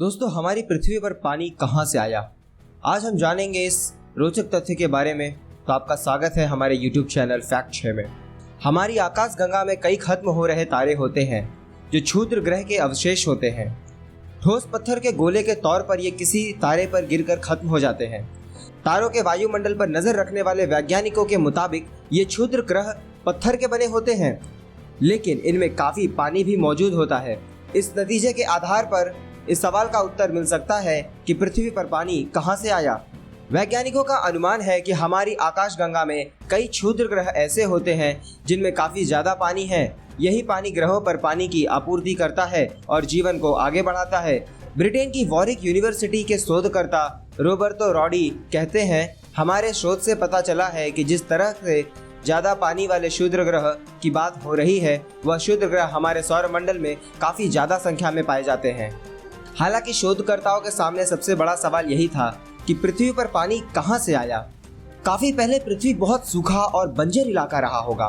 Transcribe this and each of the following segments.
दोस्तों, हमारी पृथ्वी पर पानी कहाँ से आया, आज हम जानेंगे इस रोचक तथ्य के बारे में। तो आपका स्वागत है हमारे YouTube चैनल फैक्ट 6 में। हमारी आकाश गंगा में कई खत्म हो रहे तारे होते हैं जो क्षुद्र ग्रह के अवशेष होते हैं। ठोस पत्थर के गोले के तौर पर ये किसी तारे पर गिरकर खत्म हो जाते हैं। तारों के वायुमंडल पर नजर रखने वाले वैज्ञानिकों के मुताबिक ये क्षुद्र ग्रह पत्थर के बने होते हैं, लेकिन इनमें काफी पानी भी मौजूद होता है। इस नतीजे के आधार पर इस सवाल का उत्तर मिल सकता है कि पृथ्वी पर पानी कहां से आया। वैज्ञानिकों का अनुमान है कि हमारी आकाशगंगा में कई क्षुद्र ग्रह ऐसे होते हैं जिनमें काफी ज्यादा पानी है। यही पानी ग्रहों पर पानी की आपूर्ति करता है और जीवन को आगे बढ़ाता है। ब्रिटेन की वॉरिक यूनिवर्सिटी के शोधकर्ता रोबर्तो रॉडी कहते हैं, हमारे शोध से पता चला है कि जिस तरह से ज्यादा पानी वाले क्षुद्र ग्रह की बात हो रही है, वह क्षुद्र ग्रह हमारे सौरमंडल में काफी ज्यादा संख्या में पाए जाते हैं। हालांकि शोधकर्ताओं के सामने सबसे बड़ा सवाल यही था कि पृथ्वी पर पानी कहां से आया। काफी पहले पृथ्वी बहुत सूखा और बंजर इलाका रहा होगा।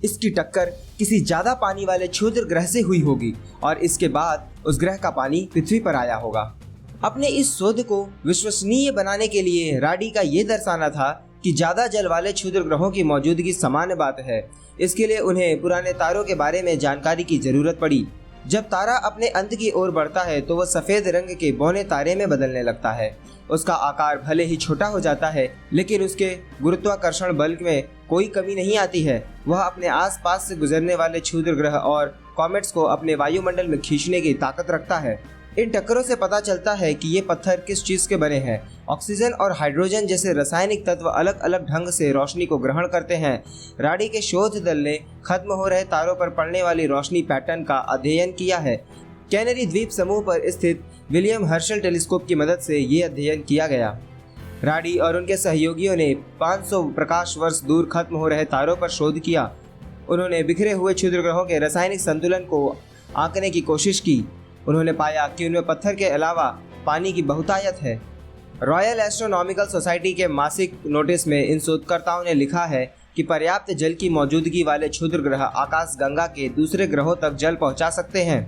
इसकी टक्कर किसी ज्यादा पानी वाले क्षुद्र ग्रह से हुई होगी और इसके बाद उस ग्रह का पानी पृथ्वी पर आया होगा। अपने इस शोध को विश्वसनीय बनाने के लिए राडी का ये दर्शाना था कि ज्यादा जल वाले क्षुद्र ग्रहों की मौजूदगी सामान्य बात है। इसके लिए उन्हें पुराने तारों के बारे में जानकारी की जरूरत पड़ी। जब तारा अपने अंत की ओर बढ़ता है तो वह सफेद रंग के बौने तारे में बदलने लगता है। उसका आकार भले ही छोटा हो जाता है, लेकिन उसके गुरुत्वाकर्षण बल में कोई कमी नहीं आती है। वह अपने आसपास से गुजरने वाले क्षुद्र ग्रह और कॉमेट्स को अपने वायुमंडल में खींचने की ताकत रखता है। इन टक्करों से पता चलता है कि ये पत्थर किस चीज के बने हैं। ऑक्सीजन और हाइड्रोजन जैसे रासायनिक तत्व अलग अलग ढंग से रोशनी को ग्रहण करते हैं। राडी के शोध दल ने खत्म हो रहे तारों पर पड़ने वाली रोशनी पैटर्न का अध्ययन किया है। कैनरी द्वीप समूह पर स्थित विलियम हर्शल टेलीस्कोप की मदद से ये अध्ययन किया गया। राडी और उनके सहयोगियों ने 500 प्रकाश वर्ष दूर खत्म हो रहे तारों पर शोध किया। उन्होंने बिखरे हुए क्षुद्र ग्रहों के रासायनिक संतुलन को आंकने की कोशिश की। उन्होंने पाया कि उनमें पत्थर के अलावा पानी की बहुतायत है। रॉयल एस्ट्रोनॉमिकल सोसाइटी के मासिक नोटिस में इन शोधकर्ताओं ने लिखा है कि पर्याप्त जल की मौजूदगी वाले क्षुद्र ग्रह आकाशगंगा के दूसरे ग्रहों तक जल पहुंचा सकते हैं।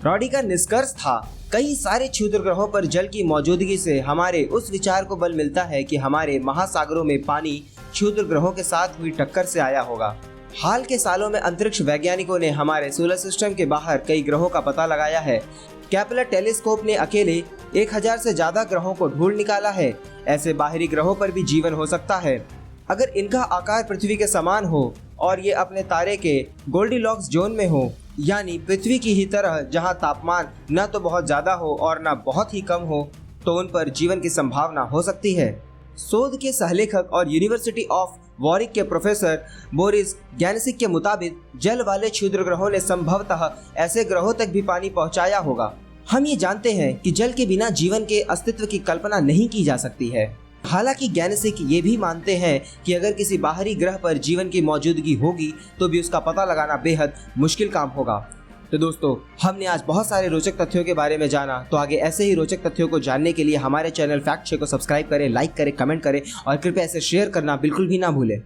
रॉडी का निष्कर्ष था, कई सारे क्षुद्र ग्रहों पर जल की मौजूदगी से हमारे उस विचार को बल मिलता है कि हमारे महासागरों में पानी क्षुद्र ग्रहों के साथ हुई टक्कर से आया होगा। हाल के सालों में अंतरिक्ष वैज्ञानिकों ने हमारे सोलर सिस्टम के बाहर कई ग्रहों का पता लगाया है। केपलर टेलीस्कोप ने अकेले 1000 से ज्यादा ग्रहों को ढूंढ निकाला है। ऐसे बाहरी ग्रहों पर भी जीवन हो सकता है अगर इनका आकार पृथ्वी के समान हो और ये अपने तारे के गोल्डीलॉक्स जोन में हो, यानी पृथ्वी की ही तरह जहां तापमान न तो बहुत ज्यादा हो और न बहुत ही कम हो, तो उन पर जीवन की संभावना हो सकती है। शोध के सहलेखक और यूनिवर्सिटी ऑफ वॉरिक के प्रोफेसर बोरिस गैनसिक के मुताबिक जल वाले क्षुद्र ग्रहों ने संभवतः ऐसे ग्रहों तक भी पानी पहुंचाया होगा। हम ये जानते हैं कि जल के बिना जीवन के अस्तित्व की कल्पना नहीं की जा सकती है। हालांकि गैनसिक ये भी मानते हैं कि अगर किसी बाहरी ग्रह पर जीवन की मौजूदगी होगी तो भी उसका पता लगाना बेहद मुश्किल काम होगा। तो दोस्तों, हमने आज बहुत सारे रोचक तथ्यों के बारे में जाना। तो आगे ऐसे ही रोचक तथ्यों को जानने के लिए हमारे चैनल फैक्ट 6 को सब्सक्राइब करें, लाइक करें, कमेंट करें और कृपया इसे शेयर करना बिल्कुल भी ना भूलें।